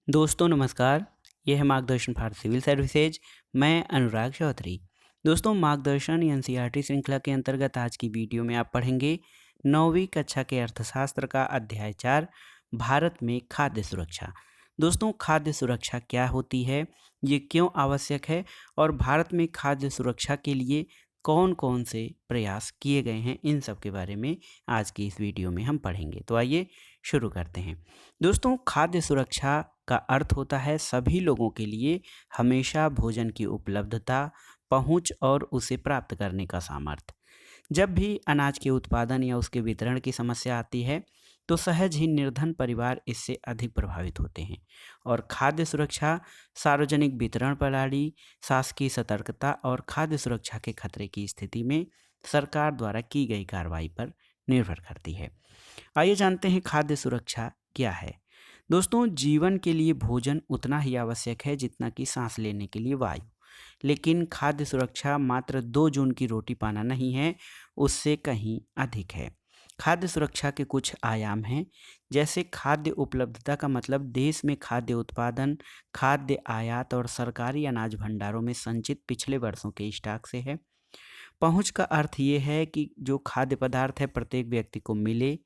दोस्तों नमस्कार। ये है मार्गदर्शन फॉर सिविल सर्विसेज। मैं अनुराग चौधरी। दोस्तों मार्गदर्शन एनसीईआरटी श्रृंखला के अंतर्गत आज की वीडियो में आप पढ़ेंगे 9वीं कक्षा के अर्थशास्त्र का अध्याय 4 भारत में खाद्य सुरक्षा। दोस्तों खाद्य सुरक्षा क्या होती है, ये क्यों आवश्यक है और भारत में खाद्य सुरक्षा के लिए कौन कौन से प्रयास किए गए हैं, इन सब के बारे में आज की इस वीडियो में हम पढ़ेंगे। तो आइए शुरू करते हैं। दोस्तों खाद्य सुरक्षा का अर्थ होता है सभी लोगों के लिए हमेशा भोजन की उपलब्धता, पहुंच और उसे प्राप्त करने का सामर्थ्य। जब भी अनाज के उत्पादन या उसके वितरण की समस्या आती है, तो सहज ही निर्धन परिवार इससे अधिक प्रभावित होते हैं। और खाद्य सुरक्षा सार्वजनिक वितरण प्रणाली, शासकीय सतर्कता और खाद्य सुरक्षा के खतरे की स्थिति में सरकार द्वारा की गई कार्रवाई पर निर्भर करती है। आइए जानते हैं खाद्य सुरक्षा क्या है। दोस्तों जीवन के लिए भोजन उतना ही आवश्यक है जितना कि सांस लेने के लिए वायु। लेकिन खाद्य सुरक्षा मात्र 2 जून की रोटी पाना नहीं है, उससे कहीं अधिक है। खाद्य सुरक्षा के कुछ आयाम हैं, जैसे खाद्य उपलब्धता का मतलब देश में खाद्य उत्पादन, खाद्य आयात और सरकारी अनाज भंडारों में संचित पिछले वर्षों के स्टॉक से है। पहुंच का अर्थ ये है कि जो खाद्य पदार्थ है प्रत्येक व्यक्ति को मिले।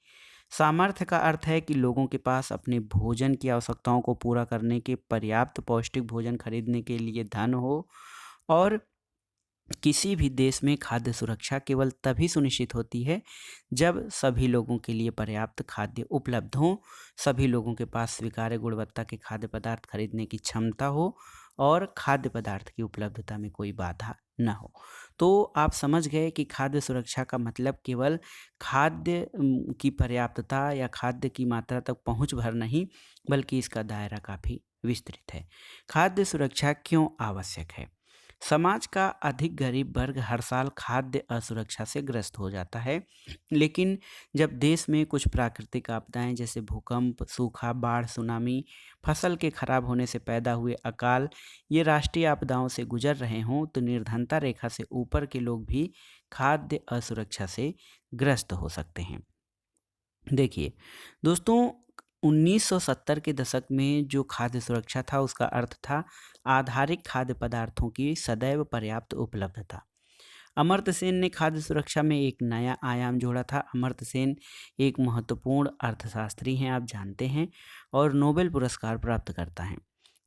सामर्थ्य का अर्थ है कि लोगों के पास अपने भोजन की आवश्यकताओं को पूरा करने के पर्याप्त पौष्टिक भोजन खरीदने के लिए धन हो। और किसी भी देश में खाद्य सुरक्षा केवल तभी सुनिश्चित होती है जब सभी लोगों के लिए पर्याप्त खाद्य उपलब्ध हो, सभी लोगों के पास स्वीकार्य गुणवत्ता के खाद्य पदार्थ खरीदने की क्षमता हो और खाद्य पदार्थ की उपलब्धता में कोई बाधा न हो। तो आप समझ गए कि खाद्य सुरक्षा का मतलब केवल खाद्य की पर्याप्तता या खाद्य की मात्रा तक पहुंच भर नहीं, बल्कि इसका दायरा काफ़ी विस्तृत है। खाद्य सुरक्षा क्यों आवश्यक है? समाज का अधिक गरीब वर्ग हर साल खाद्य असुरक्षा से ग्रस्त हो जाता है। लेकिन जब देश में कुछ प्राकृतिक आपदाएं जैसे भूकंप, सूखा, बाढ़, सुनामी, फसल के खराब होने से पैदा हुए अकाल, ये राष्ट्रीय आपदाओं से गुजर रहे हों, तो निर्धनता रेखा से ऊपर के लोग भी खाद्य असुरक्षा से ग्रस्त हो सकते हैं। देखिए दोस्तों, 1970 के दशक में जो खाद्य सुरक्षा था उसका अर्थ था आधारिक खाद्य पदार्थों की सदैव पर्याप्त उपलब्धता। अमर्त्य सेन ने खाद्य सुरक्षा में एक नया आयाम जोड़ा था। अमर्त्य सेन एक महत्वपूर्ण अर्थशास्त्री हैं, आप जानते हैं, और नोबेल पुरस्कार प्राप्त करता है।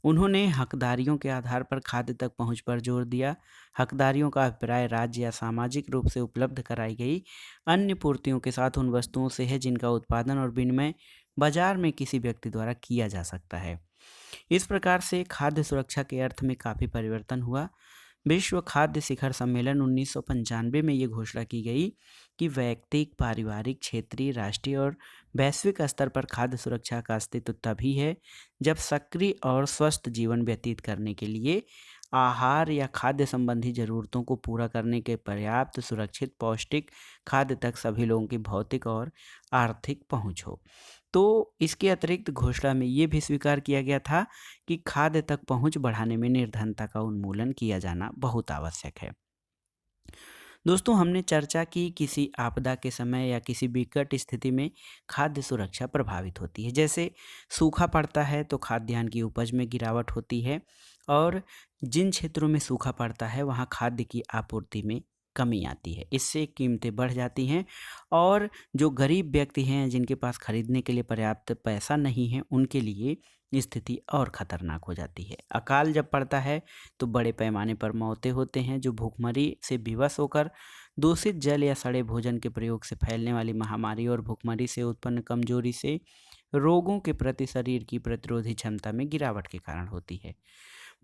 उन्होंने हकदारियों के आधार पर खाद्य तक पहुंच पर जोर दिया। हकदारियों का अभिप्राय राज्य या सामाजिक रूप से उपलब्ध कराई गई अन्य पूर्तियों के साथ उन वस्तुओं से है जिनका उत्पादन और विनिमय बाजार में किसी व्यक्ति द्वारा किया जा सकता है। इस प्रकार से खाद्य सुरक्षा के अर्थ में काफ़ी परिवर्तन हुआ। विश्व खाद्य शिखर सम्मेलन 1995 में ये घोषणा की गई कि वैयक्तिक, पारिवारिक, क्षेत्रीय, राष्ट्रीय और वैश्विक स्तर पर खाद्य सुरक्षा का अस्तित्व तभी है जब सक्रिय और स्वस्थ जीवन व्यतीत करने के लिए आहार या खाद्य संबंधी ज़रूरतों को पूरा करने के पर्याप्त सुरक्षित पौष्टिक खाद्य तक सभी लोगों की भौतिक और आर्थिक पहुंच हो। तो इसके अतिरिक्त घोषणा में ये भी स्वीकार किया गया था कि खाद्य तक पहुंच बढ़ाने में निर्धनता का उन्मूलन किया जाना बहुत आवश्यक है। दोस्तों हमने चर्चा की किसी आपदा के समय या किसी विकट स्थिति में खाद्य सुरक्षा प्रभावित होती है। जैसे सूखा पड़ता है तो खाद्यान्न की उपज में गिरावट होती है, और जिन क्षेत्रों में सूखा पड़ता है वहाँ खाद्य की आपूर्ति में कमी आती है। इससे कीमतें बढ़ जाती हैं, और जो गरीब व्यक्ति हैं जिनके पास खरीदने के लिए पर्याप्त पैसा नहीं है, उनके लिए स्थिति और खतरनाक हो जाती है। अकाल जब पड़ता है तो बड़े पैमाने पर मौतें होते हैं, जो भूखमरी से विवश होकर दूषित जल या सड़े भोजन के प्रयोग से फैलने वाली महामारी और भूखमरी से उत्पन्न कमजोरी से रोगों के प्रति शरीर की प्रतिरोधी क्षमता में गिरावट के कारण होती है।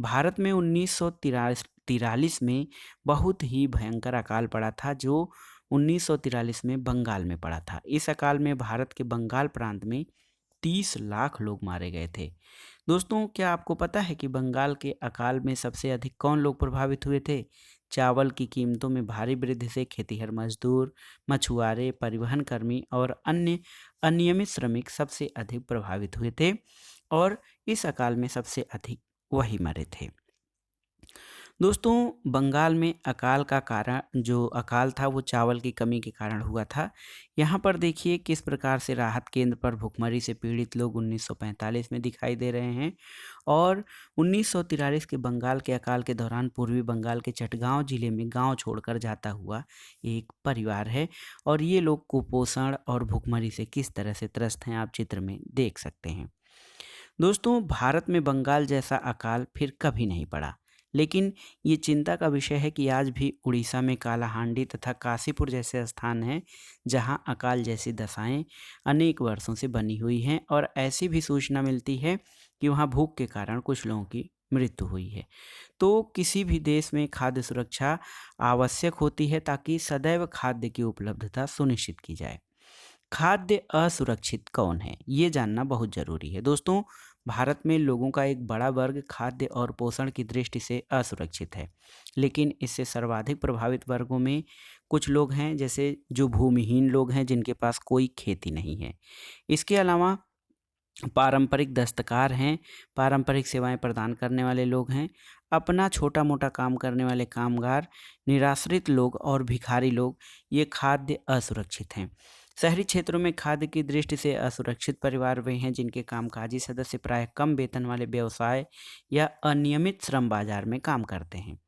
भारत में 1943 में बहुत ही भयंकर अकाल पड़ा था, जो 1943 में बंगाल में पड़ा था। इस अकाल में भारत के बंगाल प्रांत में 30 लाख लोग मारे गए थे। दोस्तों क्या आपको पता है कि बंगाल के अकाल में सबसे अधिक कौन लोग प्रभावित हुए थे? चावल की कीमतों में भारी वृद्धि से खेतीहर मजदूर, मछुआरे, परिवहन कर्मी और अन्य अनियमित श्रमिक सबसे अधिक प्रभावित हुए थे, और इस अकाल में सबसे अधिक वही मरे थे। दोस्तों बंगाल में अकाल का कारण जो अकाल था वो चावल की कमी के कारण हुआ था। यहाँ पर देखिए किस प्रकार से राहत केंद्र पर भुखमरी से पीड़ित लोग 1945 में दिखाई दे रहे हैं और 1943 के बंगाल के अकाल के दौरान पूर्वी बंगाल के चटगांव जिले में गांव छोड़कर जाता हुआ एक परिवार है और ये लोग कुपोषण और भुखमरी से किस तरह से त्रस्त हैं आप चित्र में देख सकते हैं। दोस्तों भारत में बंगाल जैसा अकाल फिर कभी नहीं पड़ा, लेकिन ये चिंता का विषय है कि आज भी उड़ीसा में कालाहांडी तथा काशीपुर जैसे स्थान हैं जहां अकाल जैसी दशाएं अनेक वर्षों से बनी हुई हैं और ऐसी भी सूचना मिलती है कि वहां भूख के कारण कुछ लोगों की मृत्यु हुई है। तो किसी भी देश में खाद्य सुरक्षा आवश्यक होती है ताकि सदैव खाद्य की उपलब्धता सुनिश्चित की जाए। खाद्य असुरक्षित कौन है ये जानना बहुत जरूरी है। दोस्तों भारत में लोगों का एक बड़ा वर्ग खाद्य और पोषण की दृष्टि से असुरक्षित है, लेकिन इससे सर्वाधिक प्रभावित वर्गों में कुछ लोग हैं जैसे जो भूमिहीन लोग हैं जिनके पास कोई खेती नहीं है। इसके अलावा पारंपरिक दस्तकार हैं, पारंपरिक सेवाएं प्रदान करने वाले लोग हैं, अपना छोटा मोटा काम करने वाले कामगार, निराश्रित लोग और भिखारी लोग, ये खाद्य असुरक्षित हैं। शहरी क्षेत्रों में खाद्य की दृष्टि से असुरक्षित परिवार वे हैं जिनके कामकाजी सदस्य प्रायः कम वेतन वाले व्यवसाय या अनियमित श्रम बाजार में काम करते हैं।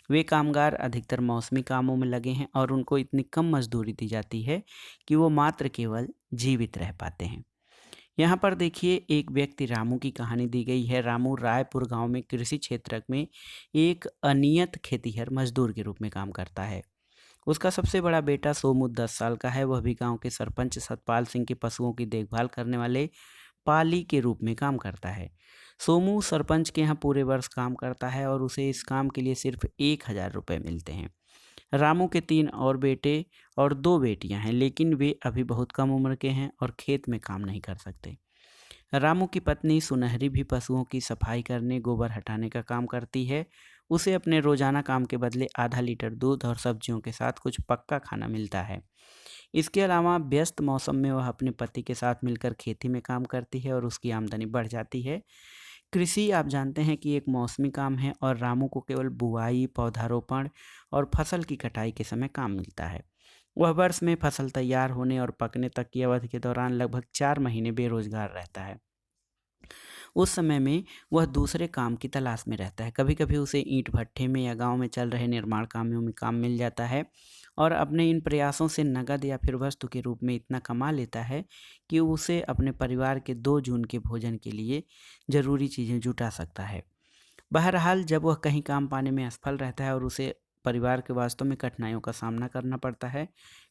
वे कामगार अधिकतर मौसमी कामों में लगे हैं और उनको इतनी कम मजदूरी दी जाती है कि वो मात्र केवल जीवित रह पाते हैं। यहाँ पर देखिए एक व्यक्ति रामू की कहानी दी गई है। रामू रायपुर गांव में कृषि क्षेत्र में एक अनियत खेतीहर मजदूर के रूप में काम करता है। उसका सबसे बड़ा बेटा सोमू 10 साल का है। वह भी गांव के सरपंच सतपाल सिंह के पशुओं की देखभाल करने वाले पाली के रूप में काम करता है। सोमू सरपंच के यहाँ पूरे वर्ष काम करता है और उसे इस काम के लिए सिर्फ 1,000 रुपये मिलते हैं। रामू के 3 और बेटे और 2 बेटियां हैं, लेकिन वे अभी बहुत कम उम्र के हैं और खेत में काम नहीं कर सकते। रामू की पत्नी सुनहरी भी पशुओं की सफाई करने, गोबर हटाने का काम करती है। उसे अपने रोजाना काम के बदले आधा लीटर दूध और सब्जियों के साथ कुछ पक्का खाना मिलता है। इसके अलावा व्यस्त मौसम में वह अपने पति के साथ मिलकर खेती में काम करती है और उसकी आमदनी बढ़ जाती है। कृषि आप जानते हैं कि एक मौसमी काम है और रामू को केवल बुआई, पौधारोपण और फसल की कटाई के समय काम मिलता है। वह वर्ष में फसल तैयार होने और पकने तक की अवधि के दौरान लगभग 4 महीने बेरोजगार रहता है। उस समय में वह दूसरे काम की तलाश में रहता है। कभी कभी उसे ईंट भट्ठे में या गांव में चल रहे निर्माण कामों में काम मिल जाता है और अपने इन प्रयासों से नगद या फिर वस्तु के रूप में इतना कमा लेता है कि उसे अपने परिवार के 2 जून के भोजन के लिए ज़रूरी चीज़ें जुटा सकता है। बहरहाल जब वह कहीं काम पाने में असफल रहता है और उसे परिवार के वास्तव में कठिनाइयों का सामना करना पड़ता है।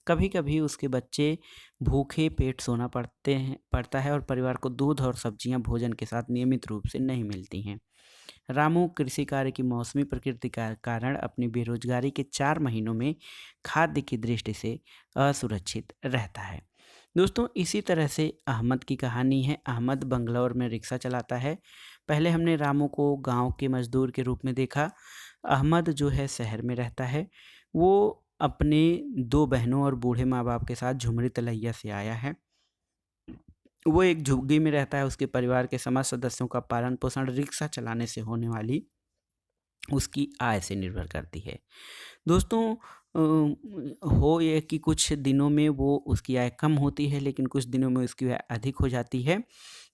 कभी कभी उसके बच्चे भूखे पेट सोना पड़ता है और परिवार को दूध और सब्जियां भोजन के साथ नियमित रूप से नहीं मिलती हैं। रामू कृषि कार्य की मौसमी प्रकृति का कारण अपनी बेरोजगारी के 4 महीनों में खाद्य की दृष्टि से असुरक्षित रहता है। दोस्तों इसी तरह से अहमद की कहानी है। अहमद बंगलौर में रिक्शा चलाता है। पहले हमने रामू को गांव के मजदूर के रूप में देखा। अहमद जो है शहर में रहता है। वो अपने 2 बहनों और बूढ़े माँ बाप के साथ झुमरी तलैया से आया है। वो एक झुग्गी में रहता है। उसके परिवार के समस्त सदस्यों का पालन पोषण रिक्शा चलाने से होने वाली उसकी आय से निर्भर करती है। दोस्तों हो ये कि कुछ दिनों में वो उसकी आय कम होती है, लेकिन कुछ दिनों में उसकी आय अधिक हो जाती है।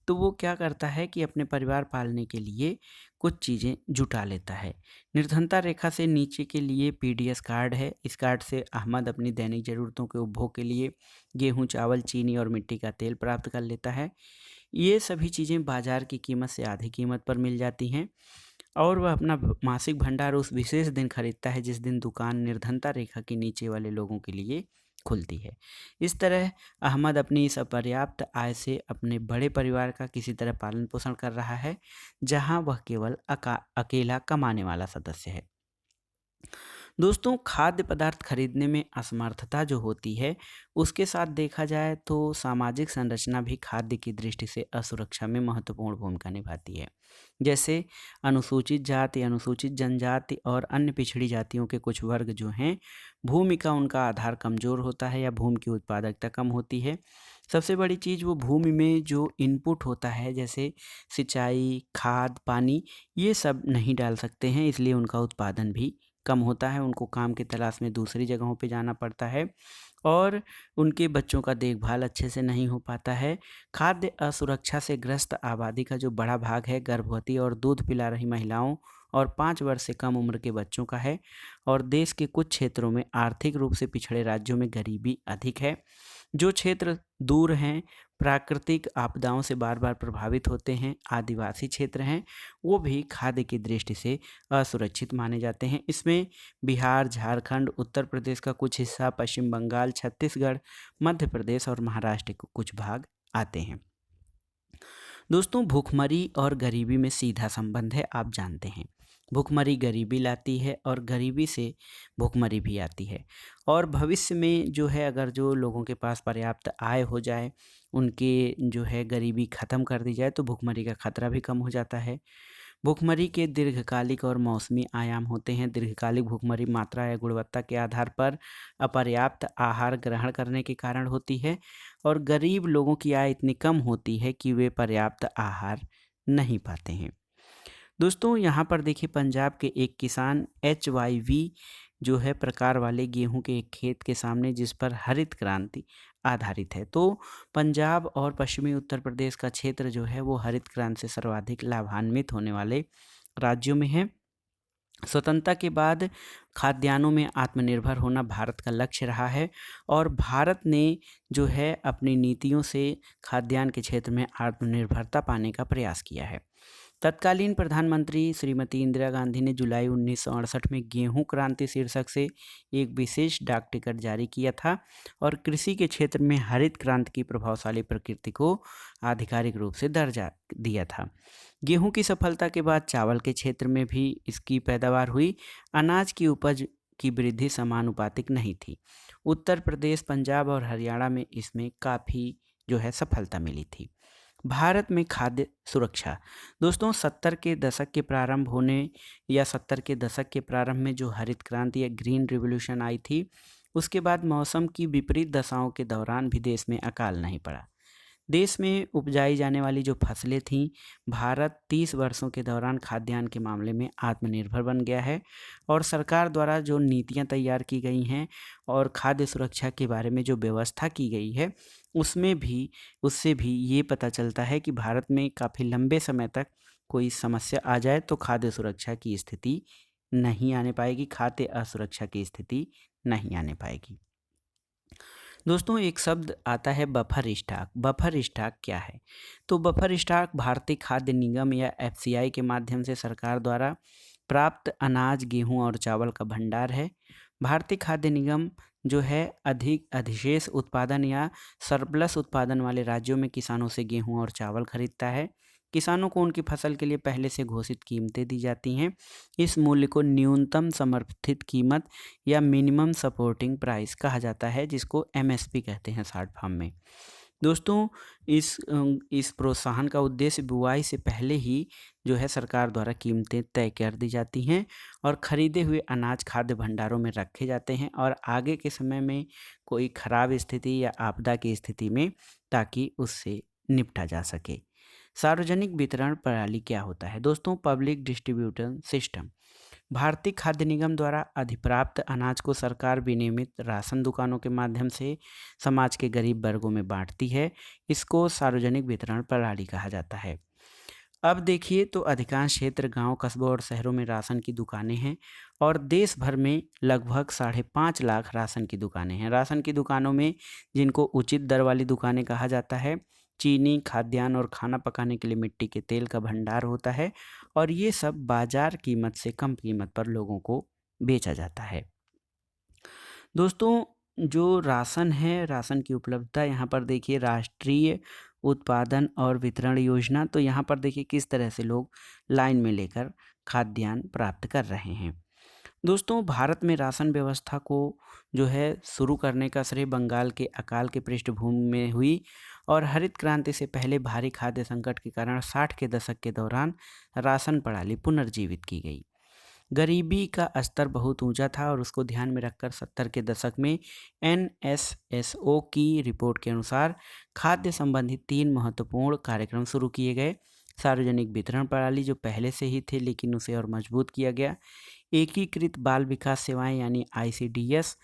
तो वो क्या करता है कि अपने परिवार पालने के लिए कुछ चीज़ें जुटा लेता है। निर्धनता रेखा से नीचे के लिए पीडीएस कार्ड है। इस कार्ड से अहमद अपनी दैनिक ज़रूरतों के उपभोग के लिए गेहूँ, चावल, चीनी और मिट्टी का तेल प्राप्त कर लेता है। ये सभी चीज़ें बाज़ार की कीमत से आधी कीमत पर मिल जाती हैं और वह अपना मासिक भंडार उस विशेष दिन खरीदता है जिस दिन दुकान निर्धनता रेखा के नीचे वाले लोगों के लिए खुलती है। इस तरह अहमद अपनी इस अपर्याप्त आय से अपने बड़े परिवार का किसी तरह पालन पोषण कर रहा है, जहां वह केवल अकेला कमाने वाला सदस्य है। दोस्तों खाद्य पदार्थ खरीदने में असमर्थता जो होती है उसके साथ देखा जाए तो सामाजिक संरचना भी खाद्य की दृष्टि से असुरक्षा में महत्वपूर्ण भूमिका निभाती है। जैसे अनुसूचित जाति, अनुसूचित जनजाति और अन्य पिछड़ी जातियों के कुछ वर्ग जो हैं, भूमि का उनका आधार कमजोर होता है या भूमि की उत्पादकता कम होती है। सबसे बड़ी चीज़ वो भूमि में जो इनपुट होता है जैसे सिंचाई, खाद, पानी ये सब नहीं डाल सकते हैं, इसलिए उनका उत्पादन भी कम होता है। उनको काम की तलाश में दूसरी जगहों पे जाना पड़ता है और उनके बच्चों का देखभाल अच्छे से नहीं हो पाता है। खाद्य असुरक्षा से ग्रस्त आबादी का जो बड़ा भाग है गर्भवती और दूध पिला रही महिलाओं और 5 वर्ष से कम उम्र के बच्चों का है और देश के कुछ क्षेत्रों में आर्थिक रूप से पिछड़े राज्यों में गरीबी अधिक है। जो क्षेत्र दूर हैं, प्राकृतिक आपदाओं से बार-बार प्रभावित होते हैं, आदिवासी क्षेत्र हैं, वो भी खाद्य की दृष्टि से असुरक्षित माने जाते हैं। इसमें बिहार, झारखंड, उत्तर प्रदेश का कुछ हिस्सा, पश्चिम बंगाल, छत्तीसगढ़, मध्य प्रदेश और महाराष्ट्र के कुछ भाग आते हैं। दोस्तों भूखमरी और गरीबी में सीधा संबंध है, आप जानते हैं। भूखमरी गरीबी लाती है और गरीबी से भूखमरी भी आती है और भविष्य में जो है अगर जो लोगों के पास पर्याप्त आय हो जाए, उनके जो है गरीबी ख़त्म कर दी जाए तो भूखमरी का खतरा भी कम हो जाता है। भूखमरी के दीर्घकालिक और मौसमी आयाम होते हैं। दीर्घकालिक भूखमरी मात्रा या गुणवत्ता के आधार पर अपर्याप्त आहार ग्रहण करने के कारण होती है और गरीब लोगों की आय इतनी कम होती है कि वे पर्याप्त आहार नहीं पाते हैं। दोस्तों यहाँ पर देखिए पंजाब के एक किसान HYV जो है प्रकार वाले गेहूं के एक खेत के सामने जिस पर हरित क्रांति आधारित है। तो पंजाब और पश्चिमी उत्तर प्रदेश का क्षेत्र जो है वो हरित क्रांति से सर्वाधिक लाभान्वित होने वाले राज्यों में है। स्वतंत्रता के बाद खाद्यान्नों में आत्मनिर्भर होना भारत का लक्ष्य रहा है और भारत ने जो है अपनी नीतियों से खाद्यान्न के क्षेत्र में आत्मनिर्भरता पाने का प्रयास किया है। तत्कालीन प्रधानमंत्री श्रीमती इंदिरा गांधी ने जुलाई 1968 में गेहूं क्रांति शीर्षक से एक विशेष डाक टिकट जारी किया था और कृषि के क्षेत्र में हरित क्रांति की प्रभावशाली प्रकृति को आधिकारिक रूप से दर्जा दिया था। गेहूं की सफलता के बाद चावल के क्षेत्र में भी इसकी पैदावार हुई। अनाज की उपज की वृद्धि समानुपातिक नहीं थी। उत्तर प्रदेश, पंजाब और हरियाणा में इसमें काफ़ी जो है सफलता मिली थी। भारत में खाद्य सुरक्षा दोस्तों 70 के दशक के प्रारंभ होने या 70 के दशक के प्रारंभ में जो हरित क्रांति या ग्रीन रिवॉल्यूशन आई थी, उसके बाद मौसम की विपरीत दशाओं के दौरान भी देश में अकाल नहीं पड़ा। देश में उपजाई जाने वाली जो फसलें थीं, भारत 30 वर्षों के दौरान खाद्यान्न के मामले में आत्मनिर्भर बन गया है और सरकार द्वारा जो नीतियां तैयार की गई हैं और खाद्य सुरक्षा के बारे में जो व्यवस्था की गई है, उससे भी ये पता चलता है कि भारत में काफ़ी लंबे समय तक कोई समस्या आ जाए तो खाद्य सुरक्षा की स्थिति नहीं आने पाएगी, खाद्य असुरक्षा की स्थिति नहीं आने पाएगी। दोस्तों एक शब्द आता है बफर स्टॉक। बफर स्टॉक क्या है? तो बफर स्टॉक भारतीय खाद्य निगम या FCI के माध्यम से सरकार द्वारा प्राप्त अनाज, गेहूं और चावल का भंडार है। भारतीय खाद्य निगम जो है अधिक अधिशेष उत्पादन या सरप्लस उत्पादन वाले राज्यों में किसानों से गेहूं और चावल खरीदता है। किसानों को उनकी फसल के लिए पहले से घोषित कीमतें दी जाती हैं। इस मूल्य को न्यूनतम समर्थित कीमत या मिनिमम सपोर्टिंग प्राइस कहा जाता है, जिसको MSP कहते हैं शॉर्ट फॉर्म में। दोस्तों इस प्रोत्साहन का उद्देश्य बुआई से पहले ही जो है सरकार द्वारा कीमतें तय कर दी जाती हैं और खरीदे हुए अनाज खाद्य भंडारों में रखे जाते हैं और आगे के समय में कोई खराब स्थिति या आपदा की स्थिति में ताकि उससे निपटा जा सके। सार्वजनिक वितरण प्रणाली क्या होता है? दोस्तों पब्लिक डिस्ट्रीब्यूशन सिस्टम। भारतीय खाद्य निगम द्वारा अधिप्राप्त अनाज को सरकार विनियमित राशन दुकानों के माध्यम से समाज के गरीब वर्गों में बांटती है। इसको सार्वजनिक वितरण प्रणाली कहा जाता है। अब देखिए तो अधिकांश क्षेत्र गांव, कस्बों और शहरों में राशन की दुकानें हैं और देश भर में लगभग 5.5 लाख राशन की दुकानें हैं। राशन की दुकानों में जिनको उचित दर वाली दुकानें कहा जाता है, चीनी, खाद्यान्न और खाना पकाने के लिए मिट्टी के तेल का भंडार होता है और ये सब बाजार कीमत से कम कीमत पर लोगों को बेचा जाता है। दोस्तों जो राशन है, राशन की उपलब्धता यहाँ पर देखिए राष्ट्रीय उत्पादन और वितरण योजना, तो यहाँ पर देखिए किस तरह से लोग लाइन में लेकर खाद्यान्न प्राप्त कर रहे हैं। दोस्तों भारत में राशन व्यवस्था को जो है शुरू करने का श्रेय बंगाल के अकाल के पृष्ठभूमि में हुई और हरित क्रांति से पहले भारी खाद्य संकट के कारण 60 के दशक के दौरान राशन प्रणाली पुनर्जीवित की गई। गरीबी का स्तर बहुत ऊंचा था और उसको ध्यान में रखकर 70 के दशक में NSSO की रिपोर्ट के अनुसार खाद्य संबंधित 3 महत्वपूर्ण कार्यक्रम शुरू किए गए। सार्वजनिक वितरण प्रणाली जो पहले से ही थे लेकिन उसे और मजबूत किया गया। एकीकृत बाल विकास सेवाएं यानी ICDS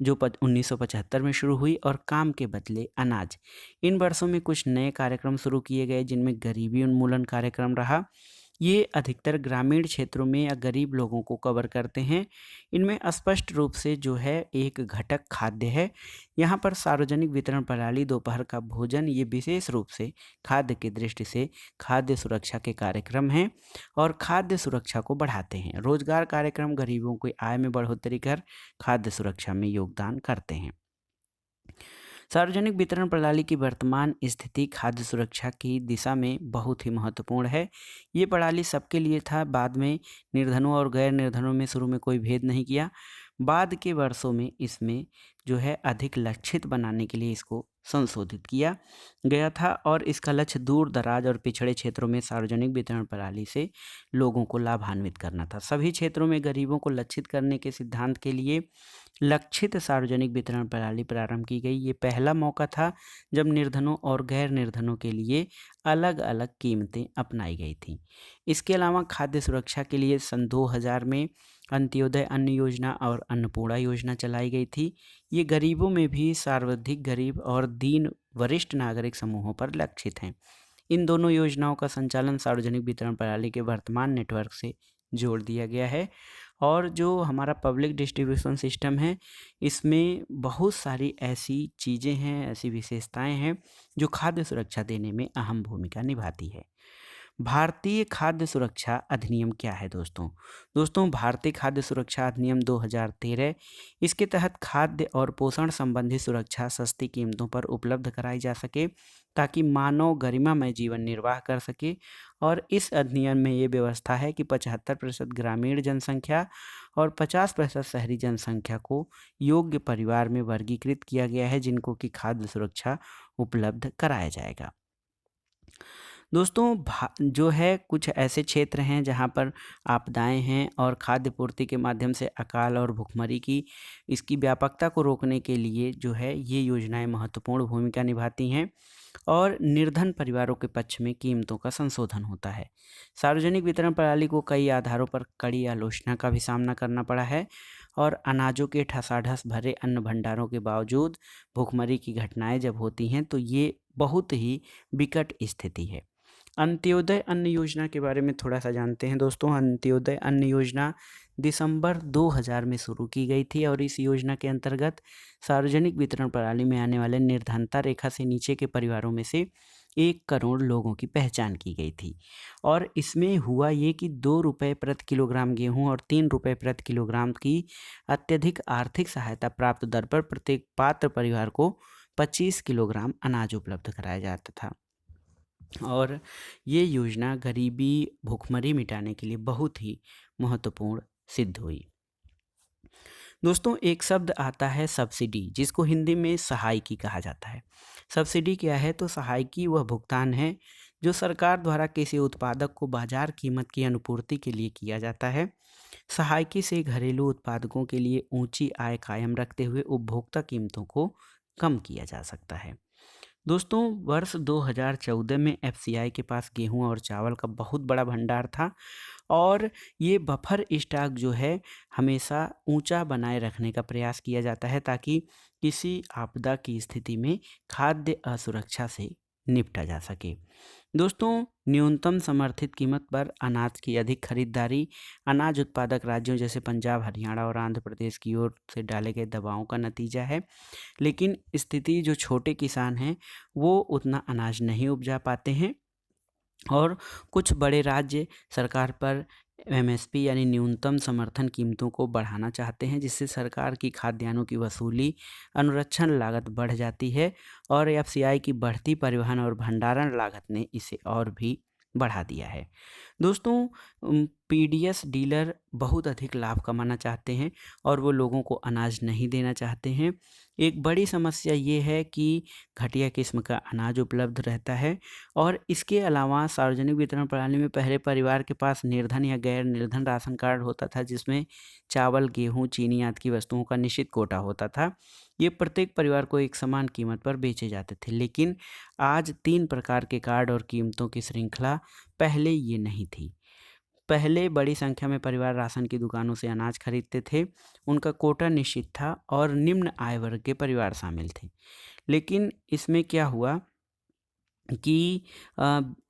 जो 1975 में शुरू हुई और काम के बदले अनाज। इन वर्षों में कुछ नए कार्यक्रम शुरू किए गए जिनमें गरीबी उन्मूलन कार्यक्रम रहा। ये अधिकतर ग्रामीण क्षेत्रों में या गरीब लोगों को कवर करते हैं। इनमें स्पष्ट रूप से जो है एक घटक खाद्य है। यहाँ पर सार्वजनिक वितरण प्रणाली, दोपहर का भोजन, ये विशेष रूप से खाद्य की दृष्टि से खाद्य सुरक्षा के कार्यक्रम हैं और खाद्य सुरक्षा को बढ़ाते हैं। रोजगार कार्यक्रम गरीबों की आय में बढ़ोतरी कर खाद्य सुरक्षा में योगदान करते हैं। सार्वजनिक वितरण प्रणाली की वर्तमान स्थिति खाद्य सुरक्षा की दिशा में बहुत ही महत्वपूर्ण है। ये प्रणाली सबके लिए था। बाद में निर्धनों और गैर निर्धनों में शुरू में कोई भेद नहीं किया। बाद के वर्षों में इसमें जो है अधिक लक्षित बनाने के लिए इसको संशोधित किया गया था और इसका लक्ष्य दूर दराज और पिछड़े क्षेत्रों में सार्वजनिक वितरण प्रणाली से लोगों को लाभान्वित करना था। सभी क्षेत्रों में गरीबों को लक्षित करने के सिद्धांत के लिए लक्षित सार्वजनिक वितरण प्रणाली प्रारंभ की गई। ये पहला मौका था जब निर्धनों और गैर निर्धनों के लिए अलग अलग कीमतें अपनाई गई थीं। इसके अलावा खाद्य सुरक्षा के लिए सन 2000 में अंत्योदय अन्न योजना और अन्नपूर्णा योजना चलाई गई थी। ये गरीबों में भी सर्वाधिक गरीब और दीन वरिष्ठ नागरिक समूहों पर लक्षित हैं। इन दोनों योजनाओं का संचालन सार्वजनिक वितरण प्रणाली के वर्तमान नेटवर्क से जोड़ दिया गया है और जो हमारा पब्लिक डिस्ट्रीब्यूशन सिस्टम है इसमें बहुत सारी ऐसी चीज़ें हैं, ऐसी विशेषताएं हैं जो खाद्य सुरक्षा देने में अहम भूमिका निभाती है। भारतीय खाद्य सुरक्षा अधिनियम क्या है दोस्तों? भारतीय खाद्य सुरक्षा अधिनियम 2013, इसके तहत खाद्य और पोषण संबंधी सुरक्षा सस्ती कीमतों पर उपलब्ध कराई जा सके ताकि मानव गरिमामय जीवन निर्वाह कर सके। और इस अधिनियम में ये व्यवस्था है कि 75% ग्रामीण जनसंख्या और 50% शहरी जनसंख्या को योग्य परिवार में वर्गीकृत किया गया है जिनको कि खाद्य सुरक्षा उपलब्ध कराया जाएगा। दोस्तों जो है कुछ ऐसे क्षेत्र हैं जहाँ पर आपदाएं हैं और खाद्य पूर्ति के माध्यम से अकाल और भुखमरी की इसकी व्यापकता को रोकने के लिए जो है ये योजनाएं महत्वपूर्ण भूमिका निभाती हैं और निर्धन परिवारों के पक्ष में कीमतों का संशोधन होता है। सार्वजनिक वितरण प्रणाली को कई आधारों पर कड़ी आलोचना का भी सामना करना पड़ा है और अनाजों के ठसाठस भरे अन्न भंडारों के बावजूद भुखमरी की घटनाएं जब होती हैं तो ये बहुत ही विकट स्थिति है। अंत्योदय अन्न योजना के बारे में थोड़ा सा जानते हैं दोस्तों। अंत्योदय अन्न योजना दिसंबर 2000 में शुरू की गई थी और इस योजना के अंतर्गत सार्वजनिक वितरण प्रणाली में आने वाले निर्धनता रेखा से नीचे के परिवारों में से 1 करोड़ लोगों की पहचान की गई थी। और इसमें हुआ ये कि 2 रुपये प्रति किलोग्राम गेहूं और 3 रुपये प्रति किलोग्राम की अत्यधिक आर्थिक सहायता प्राप्त दर पर प्रत्येक पात्र परिवार को 25 किलोग्राम अनाज उपलब्ध कराया जाता था। और ये योजना गरीबी भुखमरी मिटाने के लिए बहुत ही महत्वपूर्ण सिद्ध हुई। दोस्तों एक शब्द आता है सब्सिडी, जिसको हिंदी में सहायकी कहा जाता है। सब्सिडी क्या है? तो सहायकी वह भुगतान है जो सरकार द्वारा किसी उत्पादक को बाजार कीमत की अनुपूर्ति के लिए किया जाता है। सहायकी से घरेलू उत्पादकों के लिए ऊंची आय कायम रखते हुए उपभोक्ता कीमतों को कम किया जा सकता है। दोस्तों वर्ष 2014 में FCI के पास गेहूं और चावल का बहुत बड़ा भंडार था और ये बफर स्टॉक जो है हमेशा ऊंचा बनाए रखने का प्रयास किया जाता है ताकि किसी आपदा की स्थिति में खाद्य असुरक्षा से निपटा जा सके। दोस्तों न्यूनतम समर्थित कीमत पर अनाज की अधिक खरीदारी अनाज उत्पादक राज्यों जैसे पंजाब, हरियाणा और आंध्र प्रदेश की ओर से डाले गए दबावों का नतीजा है। लेकिन स्थिति जो छोटे किसान हैं वो उतना अनाज नहीं उपजा पाते हैं और कुछ बड़े राज्य सरकार पर MSP यानी न्यूनतम समर्थन कीमतों को बढ़ाना चाहते हैं जिससे सरकार की खाद्यान्नों की वसूली अनुरक्षण लागत बढ़ जाती है और FCI की बढ़ती परिवहन और भंडारण लागत ने इसे और भी बढ़ा दिया है। दोस्तों पीडीएस डीलर बहुत अधिक लाभ कमाना चाहते हैं और वो लोगों को अनाज नहीं देना चाहते हैं। एक बड़ी समस्या ये है कि घटिया किस्म का अनाज उपलब्ध रहता है और इसके अलावा सार्वजनिक वितरण प्रणाली में पहले परिवार के पास निर्धन या गैर निर्धन राशन कार्ड होता था, जिसमें चावल, गेहूँ, चीनी आदि की वस्तुओं का निश्चित कोटा होता था। ये प्रत्येक परिवार को एक समान कीमत पर बेचे जाते थे। लेकिन आज 3 प्रकार के कार्ड और कीमतों की श्रृंखला, पहले ये नहीं थी। पहले बड़ी संख्या में परिवार राशन की दुकानों से अनाज खरीदते थे। उनका कोटा निश्चित था और निम्न आय वर्ग के परिवार शामिल थे। लेकिन इसमें क्या हुआ कि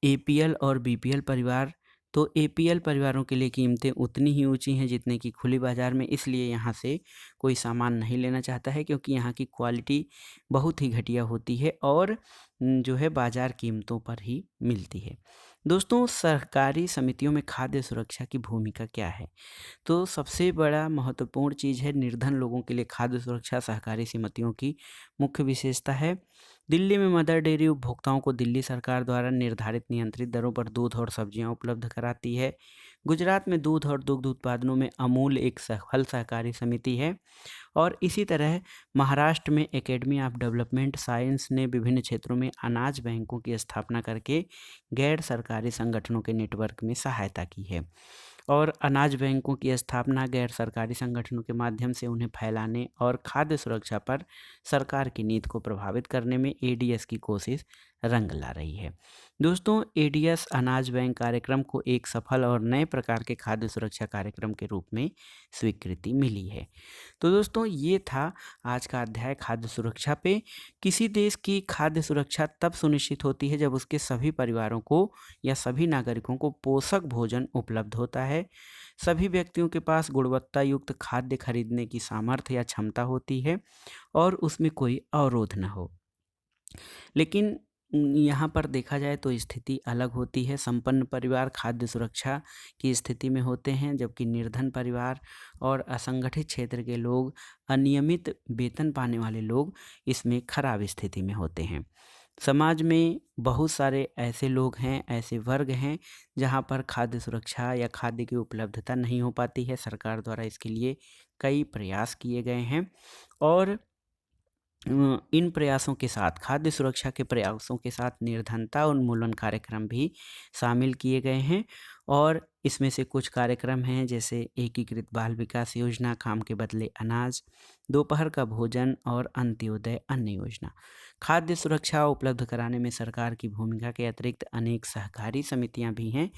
एपीएल और बीपीएल परिवार, तो एपीएल परिवारों के लिए कीमतें उतनी ही ऊँची हैं जितने कि खुली बाज़ार में, इसलिए यहाँ से कोई सामान नहीं लेना चाहता है, क्योंकि यहाँ की क्वालिटी बहुत ही घटिया होती है और जो है बाज़ार कीमतों पर ही मिलती है। दोस्तों, सहकारी समितियों में खाद्य सुरक्षा की भूमिका क्या है? तो सबसे बड़ा महत्वपूर्ण चीज़ है, निर्धन लोगों के लिए खाद्य सुरक्षा सहकारी समितियों की मुख्य विशेषता है। दिल्ली में मदर डेयरी उपभोक्ताओं को दिल्ली सरकार द्वारा निर्धारित नियंत्रित दरों पर दूध और सब्जियां उपलब्ध कराती है। गुजरात में दूध और दुग्ध उत्पादनों में अमूल एक सफल सहकारी समिति है और इसी तरह महाराष्ट्र में एकेडमी ऑफ डेवलपमेंट साइंस ने विभिन्न क्षेत्रों में अनाज बैंकों की स्थापना करके गैर सरकारी संगठनों के नेटवर्क में सहायता की है। और अनाज बैंकों की स्थापना गैर सरकारी संगठनों के माध्यम से उन्हें फैलाने और खाद्य सुरक्षा पर सरकार की नीति को प्रभावित करने में एडीएस की कोशिश रंग ला रही है। दोस्तों, एडीएस अनाज बैंक कार्यक्रम को एक सफल और नए प्रकार के खाद्य सुरक्षा कार्यक्रम के रूप में स्वीकृति मिली है। तो दोस्तों, ये था आज का अध्याय खाद्य सुरक्षा पे। किसी देश की खाद्य सुरक्षा तब सुनिश्चित होती है जब उसके सभी परिवारों को या सभी नागरिकों को पोषक भोजन उपलब्ध होता है, सभी व्यक्तियों के पास गुणवत्ता युक्त खाद्य खरीदने की सामर्थ्य या क्षमता होती है और उसमें कोई अवरोध न हो। लेकिन यहाँ पर देखा जाए तो स्थिति अलग होती है। संपन्न परिवार खाद्य सुरक्षा की स्थिति में होते हैं, जबकि निर्धन परिवार और असंगठित क्षेत्र के लोग, अनियमित वेतन पाने वाले लोग इसमें खराब स्थिति में होते हैं। समाज में बहुत सारे ऐसे लोग हैं, ऐसे वर्ग हैं जहाँ पर खाद्य सुरक्षा या खाद्य की उपलब्धता नहीं हो पाती है। सरकार द्वारा इसके लिए कई प्रयास किए गए हैं और इन प्रयासों के साथ, खाद्य सुरक्षा के प्रयासों के साथ निर्धनता उन्मूलन कार्यक्रम भी शामिल किए गए हैं और इसमें से कुछ कार्यक्रम हैं जैसे एकीकृत बाल विकास योजना, काम के बदले अनाज, दोपहर का भोजन और अंत्योदय अन्न योजना। खाद्य सुरक्षा उपलब्ध कराने में सरकार की भूमिका के अतिरिक्त अनेक सहकारी समितियां भी हैं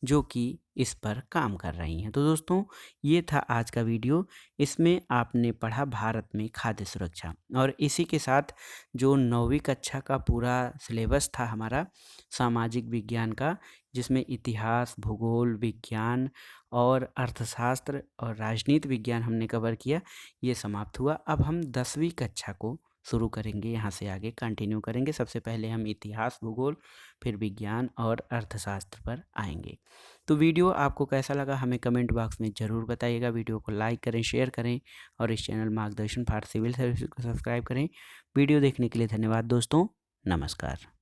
जो कि इस पर काम कर रही हैं। तो दोस्तों, ये था आज का वीडियो। इसमें आपने पढ़ा भारत में खाद्य सुरक्षा और इसी के साथ जो 9वीं कक्षा का पूरा सिलेबस था हमारा सामाजिक विज्ञान का, जिसमें इतिहास, भूगोल, विज्ञान और अर्थशास्त्र और राजनीति विज्ञान हमने कवर किया, ये समाप्त हुआ। अब हम 10वीं कक्षा को शुरू करेंगे, यहाँ से आगे कंटिन्यू करेंगे। सबसे पहले हम इतिहास, भूगोल, फिर विज्ञान और अर्थशास्त्र पर आएंगे। तो वीडियो आपको कैसा लगा हमें कमेंट बॉक्स में ज़रूर बताइएगा। वीडियो को लाइक करें, शेयर करें और इस चैनल मार्गदर्शन फॉर सिविल सर्विस को सब्सक्राइब करें। वीडियो देखने के लिए धन्यवाद दोस्तों। नमस्कार।